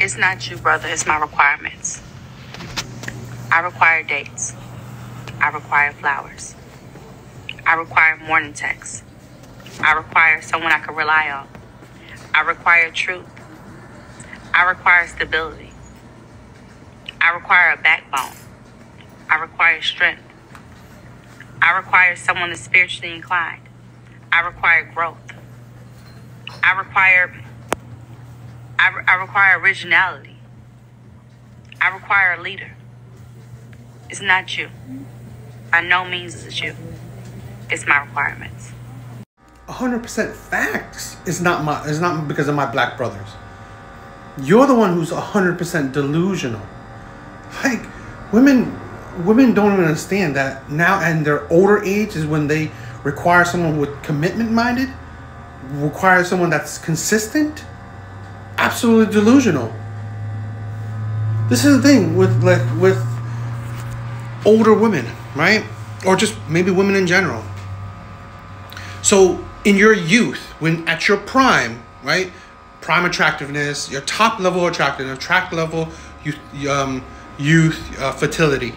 It's not you, brother. It's my requirements. I require dates. I require flowers. I require morning texts. I require someone I can rely on. I require truth. I require stability. I require a backbone. I require strength. I require someone that's spiritually inclined. I require growth. I require originality. I require a leader. It's not you. By no means is it you. It's my requirements. 100% facts. It's not because of my black brothers. You're the one who's 100% delusional. Like, women don't even understand that now, and their older age is when they require someone with commitment minded, require someone that's consistent. Absolutely delusional. This is the thing with older women, right? Or just maybe women in general. So in your youth, when at your prime, right? Prime attractiveness, your top level attractiveness, track level youth, fertility.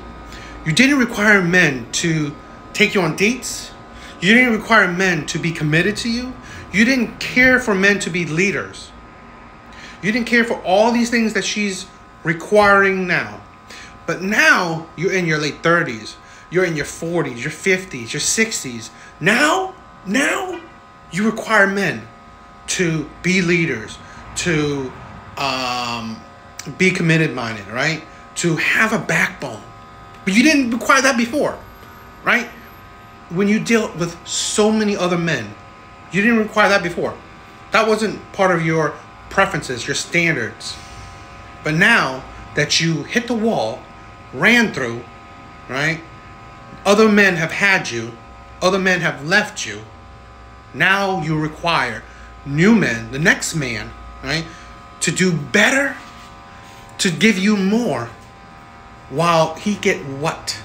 You didn't require men to take you on dates. You didn't require men to be committed to you. You didn't care for men to be leaders. You didn't care for all these things that she's requiring now. But now you're in your late 30s. You're in your 40s, your 50s, your 60s. Now you require men to be leaders, to be committed minded, right? To have a backbone. But you didn't require that before, right? When you dealt with so many other men, you didn't require that before. That wasn't part of your preferences, your standards. But now that you hit the wall, ran through, right? Other men have had you. Other men have left you. Now you require new men, the next man, right? To do better, to give you more. While he get what?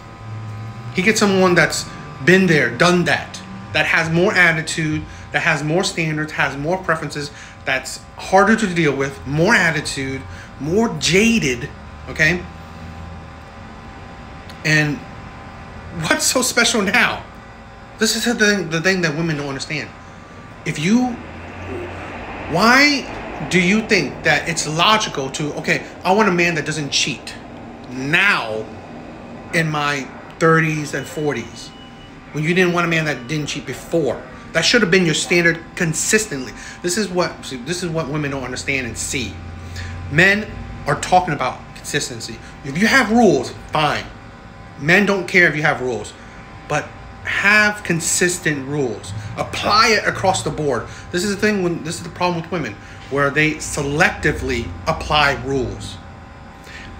He gets someone that's been there, done that. That has more attitude, that has more standards, has more preferences, that's harder to deal with, more attitude, more jaded, okay? And what's so special now? This is the thing that women don't understand. Why do you think that it's logical to, okay, I want a man that doesn't cheat now in my 30s and 40s, when you didn't want a man that didn't cheat before? That should have been your standard consistently. This is what women don't understand and see. Men are talking about consistency. If you have rules, fine. Men don't care if you have rules, but have consistent rules. Apply it across the board. This is the problem with women, where they selectively apply rules.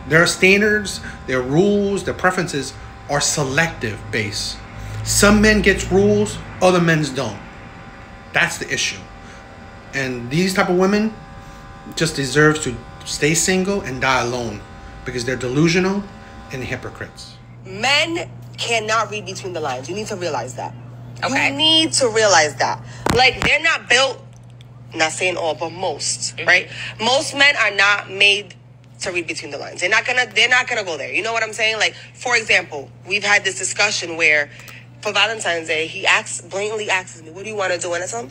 Their standards, their rules, their preferences are selective based. Some men get rules, other men don't. That's the issue. And these type of women just deserve to stay single and die alone because they're delusional and hypocrites. Men cannot read between the lines. You need to realize that. Okay. You need to realize that. Like, they're not built, not saying all, but most, right? Most men are not made to read between the lines. They're not gonna go there. You know what I'm saying? Like, for example, we've had this discussion where for Valentine's Day, he blatantly asks me, what do you want to do? And I tell him,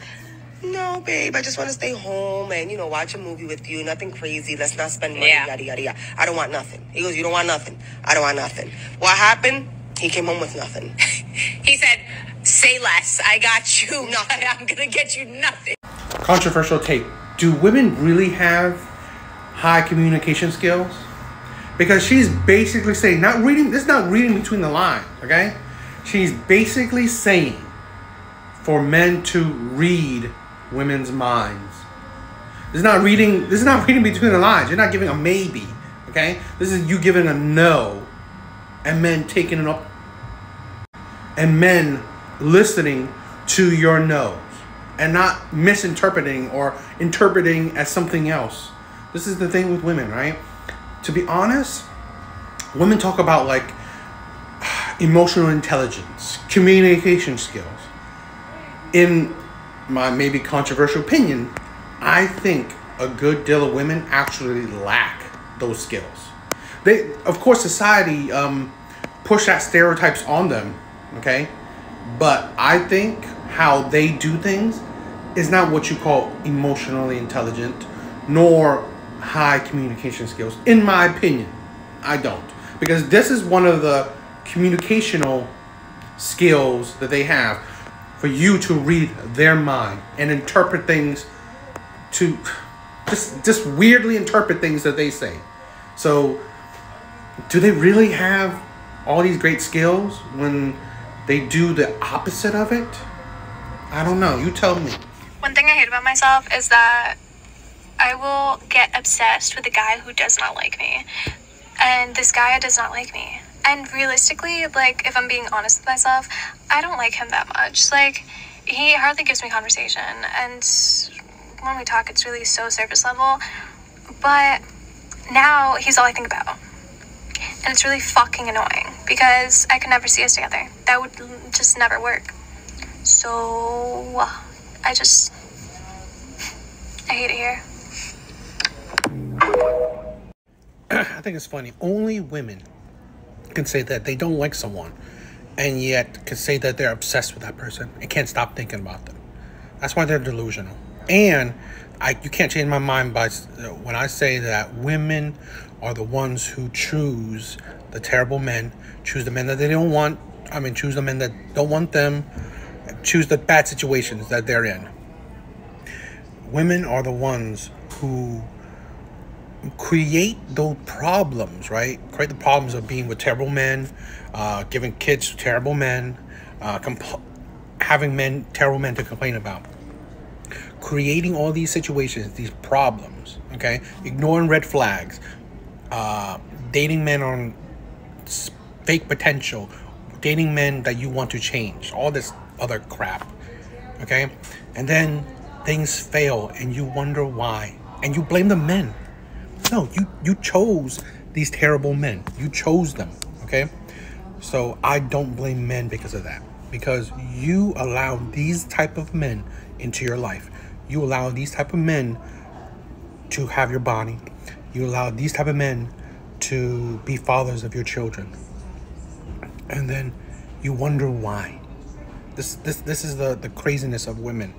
no, babe, I just want to stay home and, watch a movie with you. Nothing crazy. Let's not spend money, yada, yada, yada. I don't want nothing. He goes, you don't want nothing. I don't want nothing. What happened? He came home with nothing. He said, say less. I got you nothing. I'm going to get you nothing. Controversial take. Do women really have high communication skills? Because she's basically saying, this is not reading between the lines, okay? She's basically saying for men to read women's minds. This is not reading between the lines. You're not giving a maybe, okay? This is you giving a no, and men taking it up, and men listening to your no's and not misinterpreting or interpreting as something else. This is the thing with women, right? To be honest, women talk about like emotional intelligence, communication skills. In my maybe controversial opinion, I think a good deal of women actually lack those skills. They, of course, society push that stereotypes on them, okay? But I think how they do things is not what you call emotionally intelligent, nor high communication skills. In my opinion, I don't. Because this is one of the communicational skills that they have, for you to read their mind and interpret things, to just weirdly interpret things that they say. So do they really have all these great skills when they do the opposite of it? I don't know. You tell me. One thing I hate about myself is that I will get obsessed with a guy who does not like me. And this guy does not like me. And realistically, like, if I'm being honest with myself, I don't like him that much. Like, he hardly gives me conversation. And when we talk, it's really so surface level. But now he's all I think about. And it's really fucking annoying because I could never see us together. That would just never work. So I hate it here. I think it's funny. Only women can say that they don't like someone, and yet can say that they're obsessed with that person and can't stop thinking about them. That's why they're delusional. And you can't change my mind by when I say that women are the ones who choose the terrible men, choose the men that they don't want. Choose the men that don't want them, choose the bad situations that they're in. Women are the ones who create those problems, right? Create the problems of being with terrible men, giving kids to terrible men, having terrible men to complain about. Creating all these situations, these problems, okay? Ignoring red flags, dating men on fake potential, dating men that you want to change, all this other crap, okay? And then things fail and you wonder why. And you blame the men. No, you chose these terrible men. You chose them, okay? So I don't blame men because of that. Because you allow these type of men into your life. You allow these type of men to have your body. You allow these type of men to be fathers of your children. And then you wonder why. This is the craziness of women.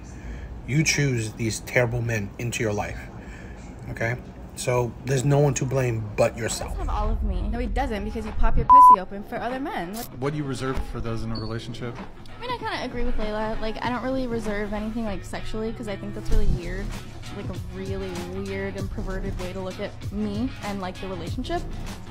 You choose these terrible men into your life, okay? So there's no one to blame but yourself. He does have all of me. No, he doesn't, because you pop your pussy open for other men. What do you reserve for those in a relationship? I mean, I kind of agree with Layla. Like, I don't really reserve anything, like, sexually, because I think that's really weird. Like, a really weird and perverted way to look at me and, like, the relationship.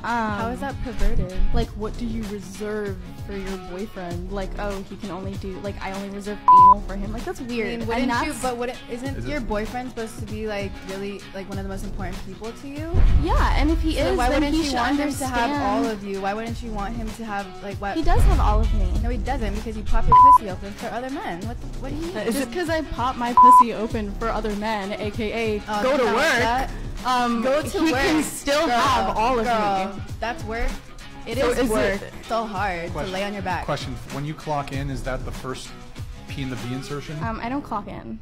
How is that perverted? Like, what do you reserve for your boyfriend? Like, oh, he can only do, like, I only reserve anal for him. Like, that's weird. I mean, wouldn't you, but isn't your boyfriend supposed to be, like, really, like, one of the most important people to you? Yeah, and if he is, why then wouldn't he you should want him to have understand. all of you? Why wouldn't you want him to have, like, what? He does have all of me. No, he doesn't, because you pop your pussy open for other men. What do you mean? Just because I pop my pussy open for other men, aka go to work, go to he work. can still have all of me. That's work. It So is is work. it- It's so hard to lay on your back. Question: when you clock in, is that the first P in the V insertion? I don't clock in.